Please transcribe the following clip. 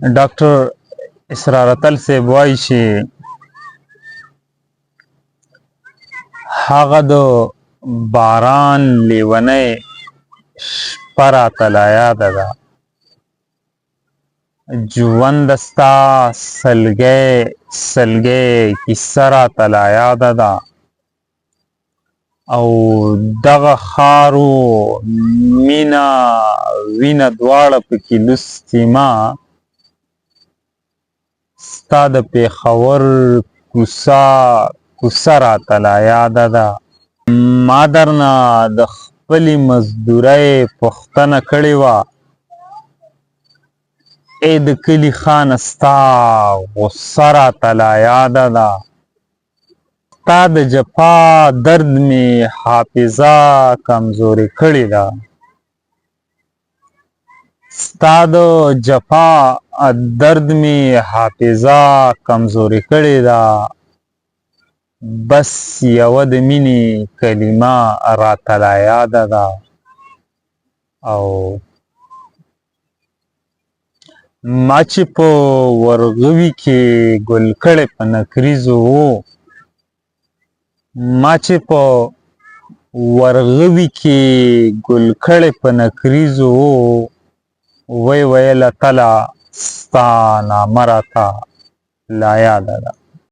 ډاکټر اسرار اتل صاحب وایي چې هغه د باران لیونۍ شپه راته لا یاده ده، ژونده ستا سلګۍ سلګۍ کیسه راته لا یاده ده، او دغه خارو مینه وینه دواړه پکې لوستي ما، ستا د پېښور کوڅه راته لا یاده ده. ما درنه د خپلې مزدورۍ پوښتنه کړې وه، ای د کلي خانه ستا غوسه راته لا یاده ده. ستا د جفا درد مې حافظه کمزورې کړې ده، ستا د جفا درد مې حافظه کمزورې کړې ده. بس یوه د مینې کلمه راته لا یاده ده، او ما چې په ورغوي کې ګل کړی په نکریزو و، ما چې په ورغوي کې ګل کړی په نکریزو و، وی ویله تله ستا نامه راته لا یاده ده.